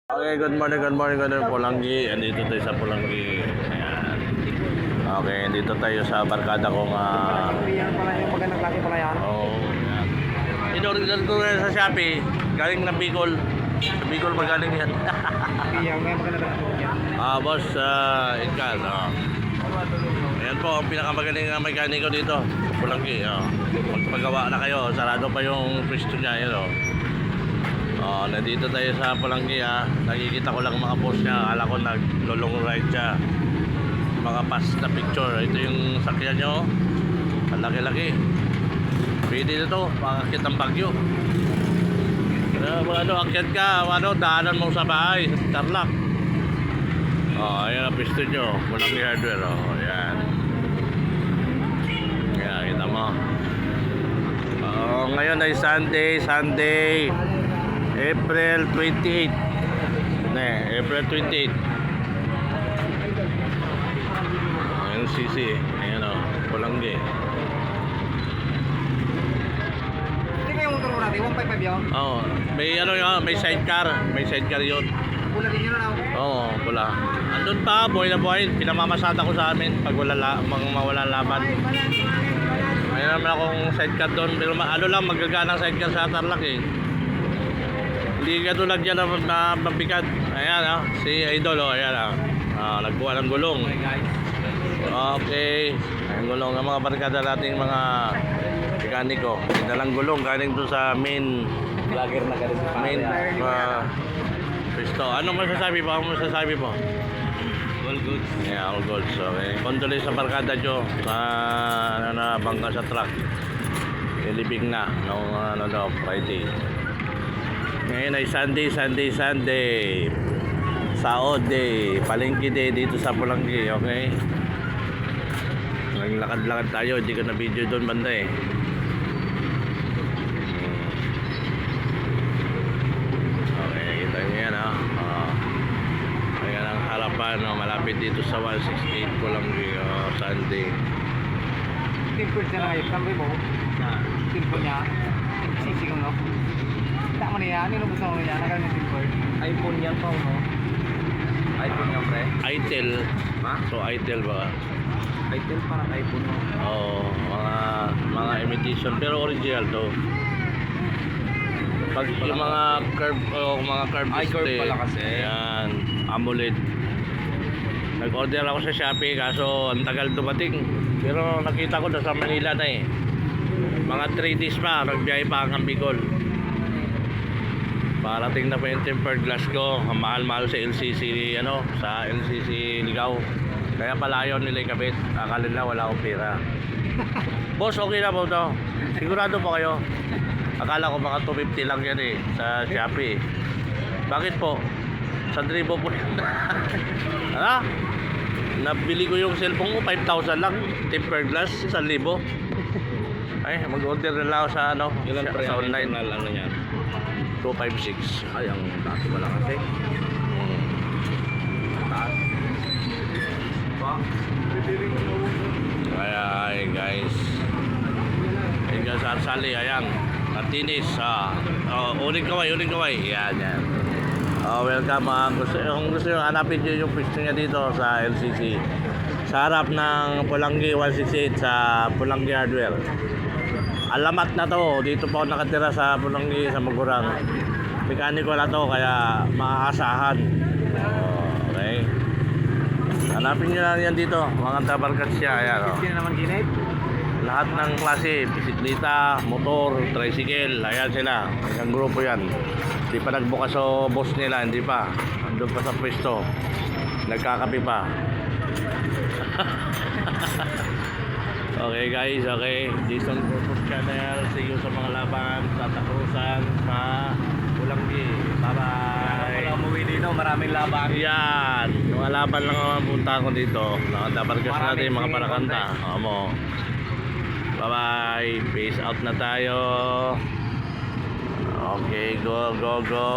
Okay, good morning, Pulanggi. Andito tayo sa Pulanggi. Ayan. Okay, dito tayo sa barkada kong Yan pala yung magandang klase pala yan. ayan. Inorder ko rin sa Shopee. Galing ng Bicol. Sa Bicol magaling yan. Yan, may magandang klase yan. Boss, Ikan. Ayan po, ang pinakamagaling na mekaniko dito. Pulanggi. Magpagawa na kayo. Sarado pa yung pwesto niya. Ayan, nandito tayo sa Pulanggi. Nakikita ko lang mga post niya. Akala ko nag-long ride siya. Mga past na picture. Ito yung sakyan nyo. Ang laki-laki. Pwede na ito. Pakakit ng Bagyo. Akyat ka. Daanan mo sa bahay. Tarlac. Ayan ang pwesto nyo. Pulanggi hardware. Ayan. Ayan, kita mo. Ngayon ay Sunday. April 28. April 28. Ayan CC. Ayan Pulanggi. Hindi ba yung motor mo natin? 155 yun? May sidecar. May sidecar yun. Pula din yun na. Pula. Andun pa, buhay na buhay. Pinamamasada ko sa amin pag mawala laban. Mayroon naman akong sidecar doon. Pero magaganang sidecar sa Tarlac eh. Hindi ka tulad yan na mabigat. Ayan si Idol ayan nagkuha ng gulong. Okay. Ang gulong ng mga barkada nating mga mekaniko. Dinalang gulong galing doon sa main vlogger na galing sa main pwesto. Anong masasabi po? All goods. Yeah, all goods. Okay. Condolence sa barkada nyo sa bangka sa truck. Ilibing na noong Friday. Ngayon ay Sunday. Saod day, palengke day dito sa Pulanggi, okay? Naglakad-lakad tayo, hindi ko na video doon banda eh. Okay, kita nyo yan ayan ang harapan, malapit dito sa 168 Pulanggi, Sunday. Timper siya na ngayon. Kamay mo. Timper niya. Sising mo. Tak mo niya. Ano gusto mo niya? Nagano yung timper? iPhone yan pa mo. iPhone yan pre? Itel. Ha? So Itel ba? Itel parang iPhone mo. Mga imitation pero original to. Pag yung mga curve display. Curve pala kasi. Ayan, AMOLED. Nag-order ako sa Shopee kaso ang tagal dumating. Pero nakita ko na sa Manila na eh. Mga 3 days pa, nagbiyahe pa hanggang Bicol. Parating na pa yung tempered glass ko. Ang mahal-mahal sa LCC, sa LCC Ligaw. Kaya pala yun nila ikabit. Akala na wala akong pera. Boss, okay na po to. Sigurado po kayo. Akala ko baka 250 lang yan eh sa Shopee. Bakit po? Sa Dribo po yan. Nabili ko yung cellphone ko 5,000 lang. Tempered glass 1,000. Ay, mag-order na lang ako sa sa online. Ano yan? 256. Ay, ang dati pala kasi. Taas. Ay, guys. Ayun guys, Arsali, ayan. Martinez, uling kaway. Yan. Welcome. Kung gusto nyo, hanapin nyo yung pwesto niya dito sa LCC. Sa harap ng Pulanggi 168 sa Pulanggi Hardware. Alamat na to. Dito po ako nakatira sa Pulanggi sa Magurang. Mekaniko na to kaya maaasahan. Okay. Hanapin nyo lang yan dito. Mga tabarkat siya. Ayan, Sino naman ginit? lahat ng klase, bisikleta, motor, tricycle, ayan sila. Isang grupo yan. Hindi pa nagbukas o boss nila, hindi pa. Andun pa sa pwesto. Nagkakape pa. Okay guys, okay. Jason Purpose Channel. See you sa mga laban sa Takrusan sa Pulanggi. Bye-bye. Wala umuwi dito. Maraming laban. Yan. Mga laban lang ang punta ko dito. Nakatabargas natin mga parakanta. Bye-bye. Peace out na tayo. Okay, go.